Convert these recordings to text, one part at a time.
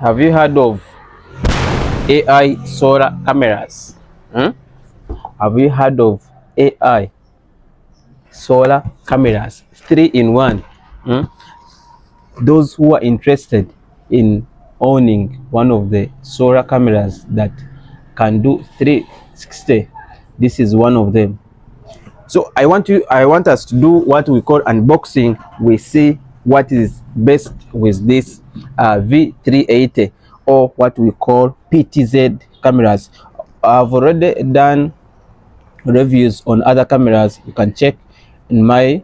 Have you heard of AI solar cameras? Have you heard of AI solar cameras? 3 in 1. Those who are interested in owning one of the solar cameras that can do 360, this is one of them. So I want us to do what we call unboxing. We see what is best with this V380 or what we call PTZ cameras. I've already done reviews on other cameras. You can check in my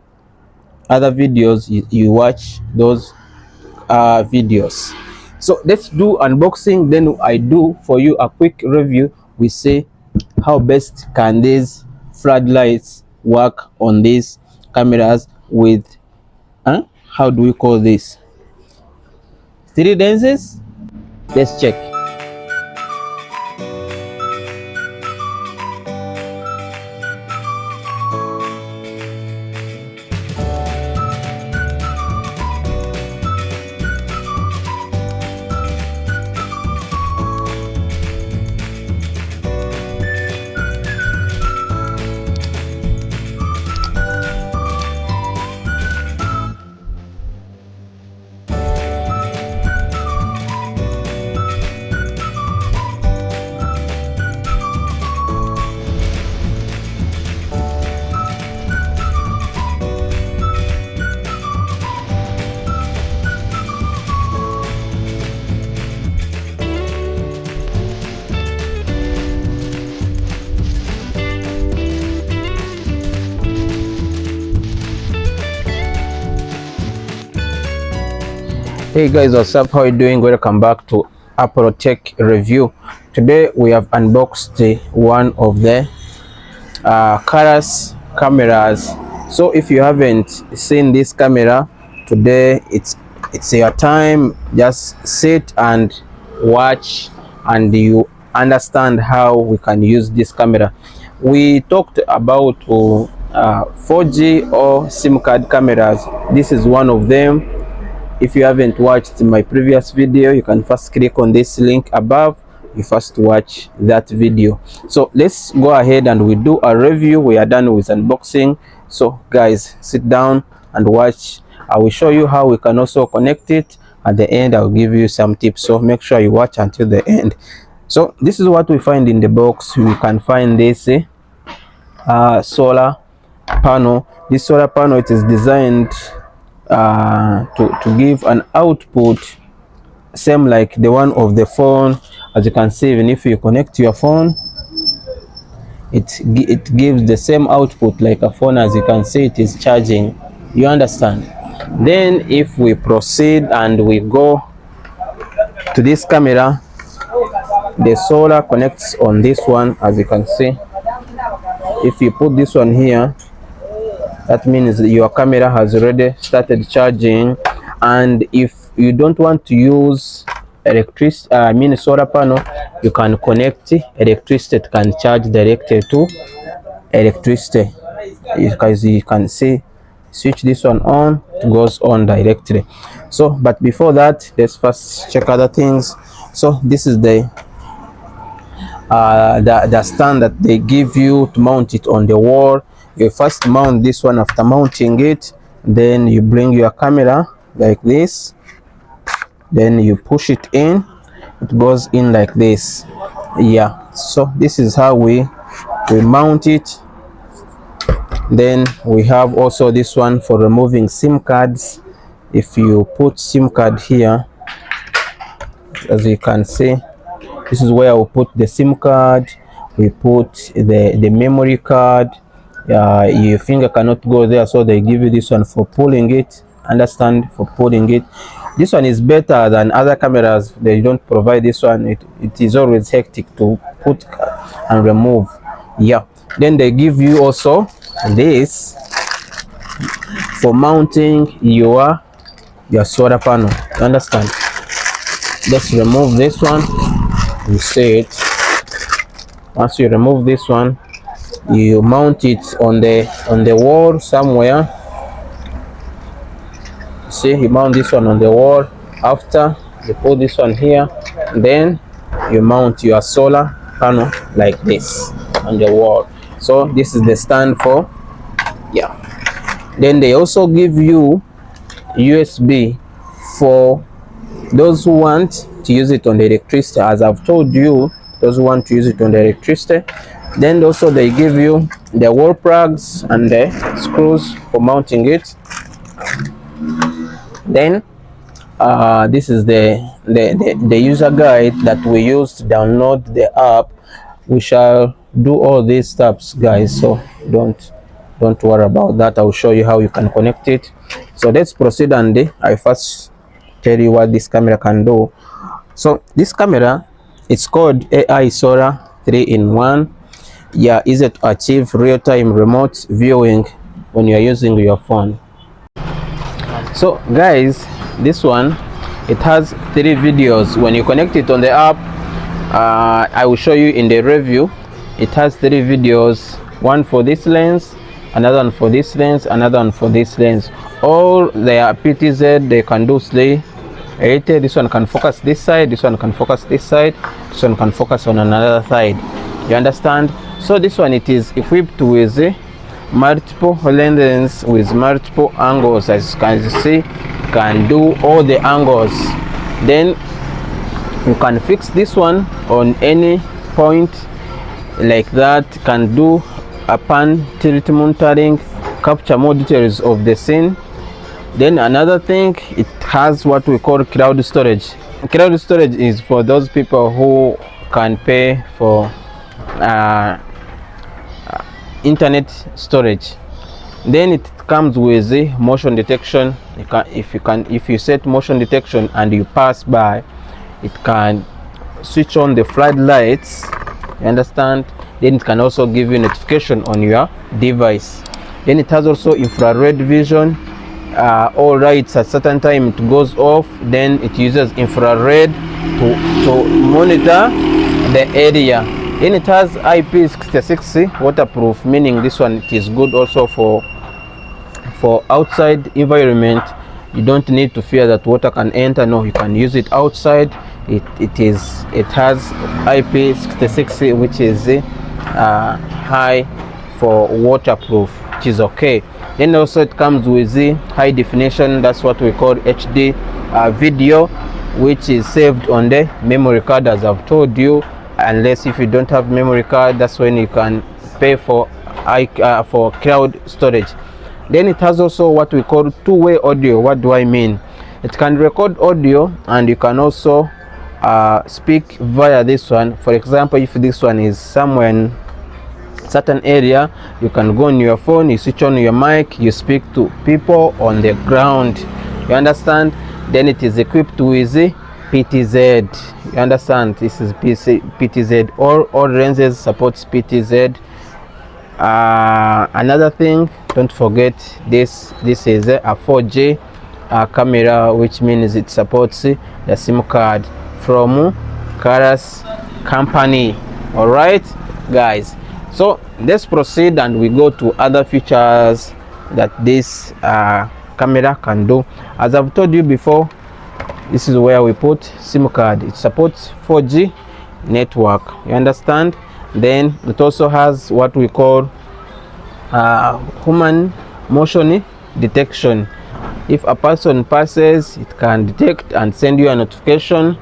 other videos. You watch those videos. So let's do unboxing, then I do for you a quick review. We say how best can these floodlights work on these cameras with how do we call this, 3 lenses. Let's check. Hey guys, what's up? How are you doing? Welcome back to Apple Tech Review. Today we have unboxed one of the CALUS cameras. So if you haven't seen this camera today, it's your time. Just sit and watch and you understand how we can use this camera. We talked about 4G or SIM card cameras. This is one of them. If you haven't watched my previous video, you can first click on this link above. You first watch that video. So let's go ahead and we do a review. We are done with unboxing. So guys, sit down and watch. I will show you how we can also connect it. At the end, I'll give you some tips. So make sure you watch until the end. So this is what we find in the box. We can find this solar panel. This solar panel, it is designed to give an output same like the one of the phone. As you can see, even if you connect your phone, it gives the same output like a phone. As you can see, it is charging, you understand. Then if we proceed and we go to this camera, the solar connects on this one. As you can see, if you put this one here, that means your camera has already started charging. And if you don't want to use electricity, solar panel, you can connect electricity. It can charge directly to electricity. As you can see, switch this one on, it goes on directly. So but before that, let's first check other things. So this is the stand that they give you to mount it on the wall. You first mount this one. After mounting it, then you bring your camera like this, then you push it in, it goes in like this. Yeah, so this is how we mount it. Then we have also this one for removing SIM cards. If you put SIM card here, as you can see, this is where we put the SIM card. We put the memory card. Your finger cannot go there, so they give you this one for pulling it. Understand, for pulling it. This one is better than other cameras. They don't provide this one. It is always hectic to put and remove. Yeah, then they give you also this for mounting your solar panel. Understand. Let's remove this one. You see it. Once you remove this one, you mount it on the wall somewhere. See, you mount this one on the wall. After, You put this one here, then you mount your solar panel like this on the wall. So this is the stand for, yeah. Then they also give you USB for those who want to use it on the electricity, as I've told you, those who want to use it on the electricity. Then also they give you the wall plugs and the screws for mounting it. Then this is the user guide that we use to download the app. We shall do all these steps, guys, so don't worry about that. I'll show you how you can connect it. So let's proceed, and I first tell you what this camera can do. So this camera, it's called AI Solar 3-in-1. Yeah, easy to achieve real-time remote viewing when you're using your phone. So guys, this one, it has 3 videos. When you connect it on the app, I will show you in the review. It has 3 videos, one for this lens, another one for this lens, another one for this lens. All they are PTZ. They can do 380. This one can focus this side, this one can focus this side, this one can focus on another side. You understand? So this one, it is equipped with multiple lenses with multiple angles. As you can see, can do all the angles. Then you can fix this one on any point like that. Can do a pan tilt monitoring, capture more details of the scene. Then another thing, it has what we call cloud storage. Cloud storage is for those people who can pay for internet storage. Then it comes with the motion detection. If you set motion detection and you pass by, it can switch on the floodlights. You understand? Then it can also give you notification on your device. Then it has also infrared vision. All lights at certain time it goes off. Then it uses infrared to monitor the area. Then it has IP66 waterproof, meaning this one, it is good also for outside environment. You don't need to fear that water can enter. No, you can use it outside. It has IP66, which is high for waterproof, which is okay. Then also it comes with the high definition. That's what we call HD video, which is saved on the memory card, as I've told you. Unless if you don't have memory card, that's when you can pay for cloud storage. Then it has also what we call two-way audio. What do I mean? It can record audio, and you can also speak via this one. For example, if this one is somewhere in certain area, you can go on your phone, you switch on your mic, you speak to people on the ground. You understand? Then it is equipped with PTZ. You understand? This is PTZ. All lenses supports PTZ. Another thing, don't forget this is a 4G camera, which means it supports the SIM card from CALUS company. All right, guys. So let's proceed and we go to other features that this camera can do. As I've told you before, this is where we put SIM card. It supports 4G network. You understand? Then it also has what we call human motion detection. If a person passes, it can detect and send you a notification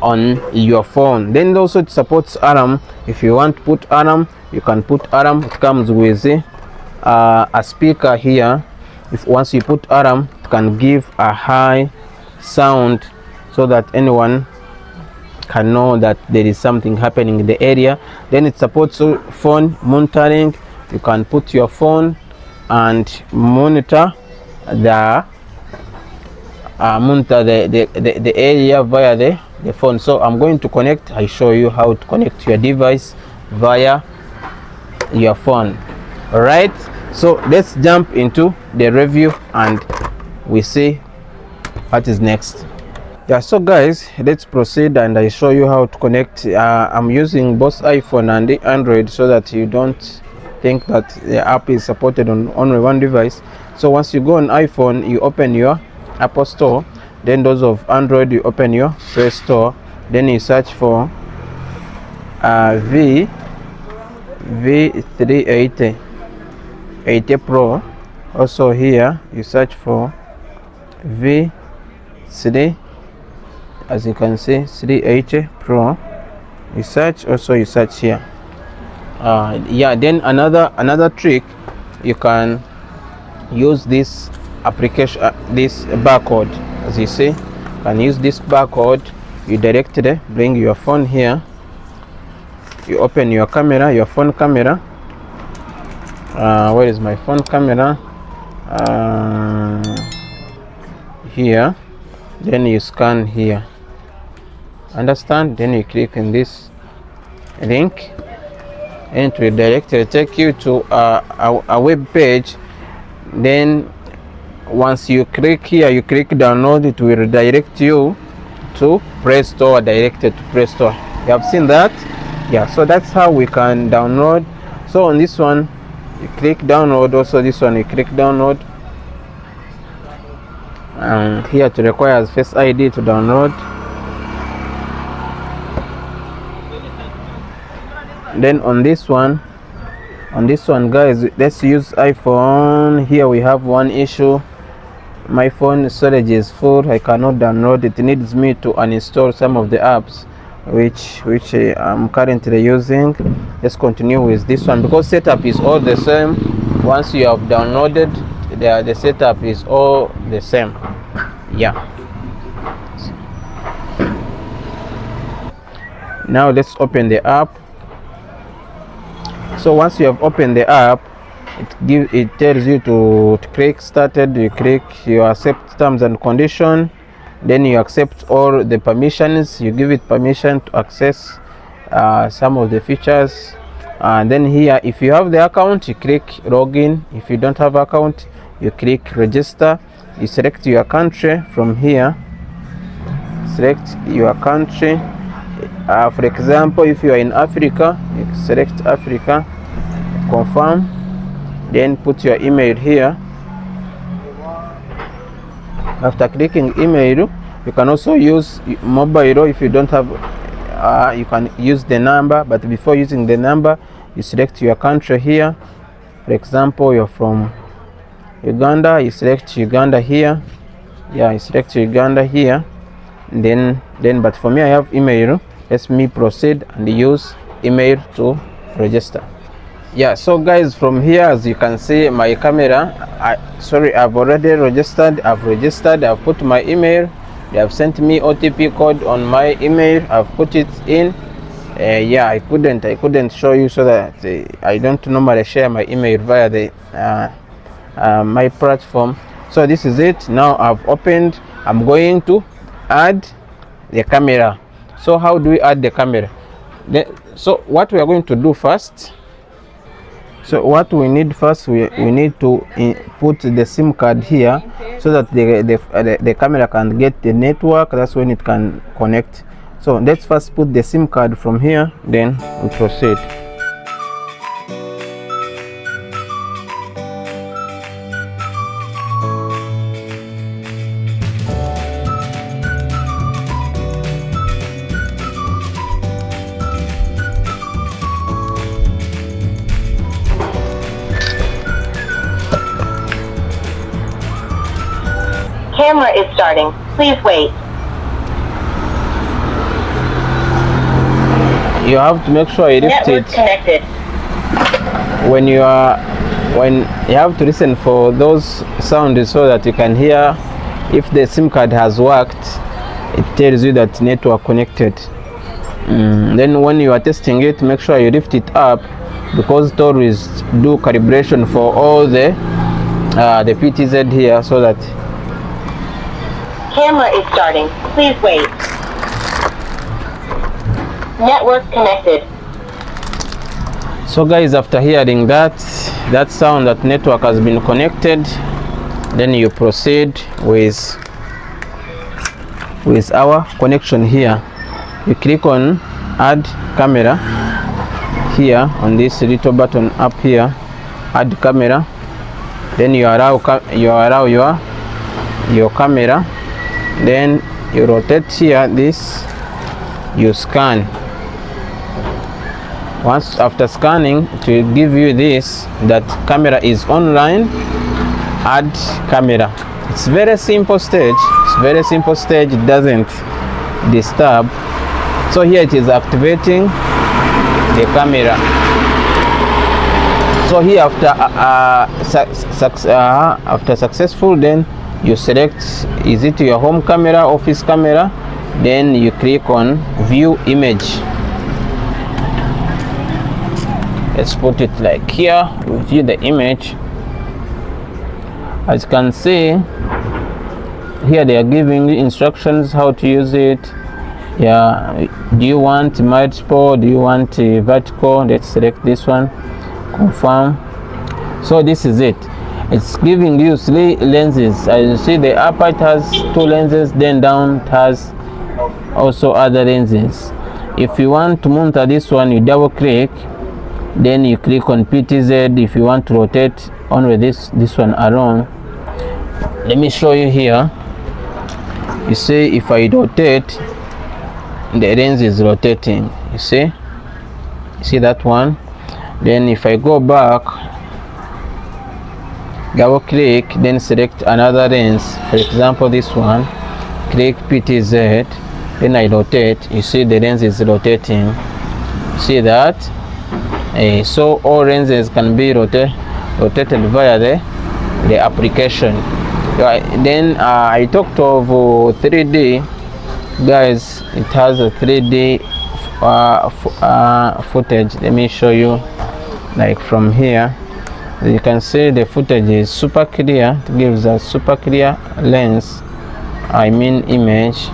on your phone. Then also it supports alarm. If you want to put alarm, you can put alarm. It comes with a speaker here. If once you put alarm, it can give a high sound so that anyone can know that there is something happening in the area. Then it supports phone monitoring. You can put your phone and monitor the area via the phone. So I'm going to connect. I show you how to connect your device via your phone. All right, so let's jump into the review and we see what is next. Yeah, so guys, let's proceed and I show you how to connect. I'm using both iPhone and the Android so that you don't think that the app is supported on only one device. So once you go on iPhone, you open your Apple Store, Then those of Android, you open your Play Store, then you search for V380 Pro. Also here you search for V3, as you can see, 380 Pro. You search, also you search here. Yeah, then another trick, you can use this application, this barcode. As you see, you can use this barcode. You directly bring your phone here, you open your camera, your phone camera. Where is my phone camera? Here. Then you scan here, understand? Then you click in this link and it will directly take you to a web page. Then once you click here, you click download, it will redirect you to Play Store, directed to Play Store. You have seen that? Yeah, so that's how we can download. So on this one you click download, also this one you click download, and here it requires Face ID to download. Then on this one guys, let's use iPhone. Here we have one issue. My phone storage is full, I cannot download. It needs me to uninstall some of the apps which I'm currently using. Let's continue with this one because setup is all the same. Once you have downloaded, the setup is all the same. Yeah, now let's open the app. So once you have opened the app, it tells you to click started. You click, you accept terms and condition, then you accept all the permissions. You give it permission to access some of the features, and then here if you have the account, you click login. If you don't have account, you click register. You select your country from here, select your country. For example, if you are in Africa, you select Africa, confirm, then put your email here. After clicking email, you can also use mobile. If you don't have, you can use the number, but before using the number, you select your country here. For example, you're from Uganda, you select Uganda here. Yeah, you select Uganda here. Then but for me, I have email. Let me proceed and use email to register. Yeah, so guys, from here, as you can see, my camera, I've already registered. I've put my email. They have sent me OTP code on my email. I've put it in. Yeah, I couldn't show you, so that I don't normally share my email via the my platform. So this is it. Now I've opened. I'm going to add the camera. So how do we add the camera? So what we are going to do first, what we need first, we need to put the SIM card here, so that the camera can get the network. That's when it can connect. So let's first put the SIM card from here, then we proceed. Camera is starting. Please wait. You have to make sure you lift Network it. connected. When you have to listen for those sounds, so that you can hear if the SIM card has worked. It tells you that network connected. Then when you are testing it, make sure you lift it up, because it always do calibration for all the PTZ here, so that Camera is starting. Please wait. Network connected. So guys, after hearing that sound that network has been connected, then you proceed with our connection here. You click on add camera here on this little button up here, add camera. Then you allow your camera then you rotate here this, you scan. Once after scanning, it will give you this, that camera is online, add camera. It's very simple stage. It's very simple stage. It doesn't disturb. So here it is activating the camera. So here after successful, then you select, is it your home camera, office camera, then you click on view image. Let's put it like here, we view the image. As you can see here, they are giving you instructions how to use it. Yeah, do you want multiple, do you want vertical? Let's select this one, confirm. So this is it. It's giving you 3 lenses. As you see, the upper it has 2 lenses, then down it has also other lenses. If you want to mount this one, you double click, then you click on PTZ. If you want to rotate only this one alone, let me show you here. You see, if I rotate, the lens is rotating. You see that one. Then if I go back, double click, then select another lens, for example this one, click PTZ, then I rotate. You see the lens is rotating. See that? So all lenses can be rotated via the application. Then I talked of 3D, guys. It has a 3D footage. Let me show you, like from here. You can see the footage is super clear. It gives a super clear lens, I mean image.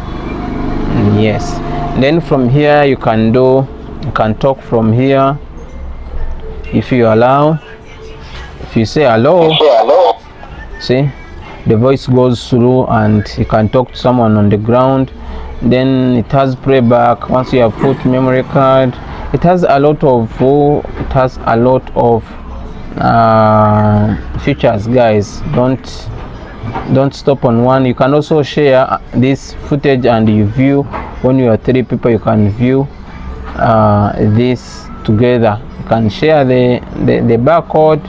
Yes. Then from here you can talk from here. If you allow, if you say hello, see the voice goes through and you can talk to someone on the ground. Then it has playback. Once you have put memory card, it has a lot of features, guys. Don't stop on one. You can also share this footage and you view. When you are 3 people, you can view this together. You can share the barcode.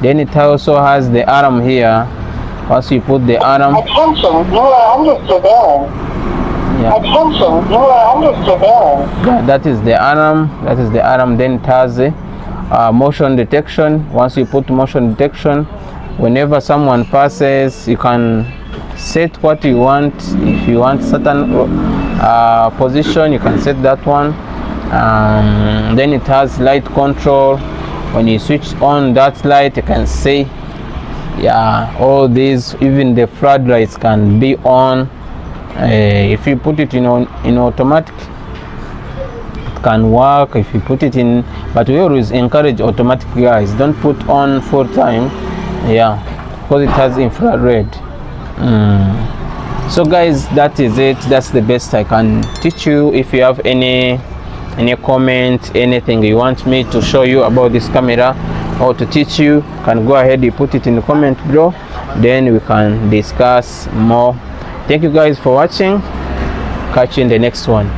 Then it also has the alarm here. Once you put the alarm, attention, you are under surveillance. Yeah. Attention, you are under surveillance. Yeah, that is the alarm. Then it has motion detection. Once you put motion detection, whenever someone passes, you can set what you want. If you want certain position, you can set that one. Then it has light control. When you switch on that light, you can see, yeah, all these, even the floodlights can be on. If you put it in automatic, it can work. If you put it in, but we always encourage automatic, guys. Don't put on full time, yeah, because it has infrared. So guys, that is it. That's the best I can teach you. If you have any comment, anything you want me to show you about this camera or to teach you, can go ahead, you put it in the comment below, then we can discuss more. Thank you guys for watching. Catch you in the next one.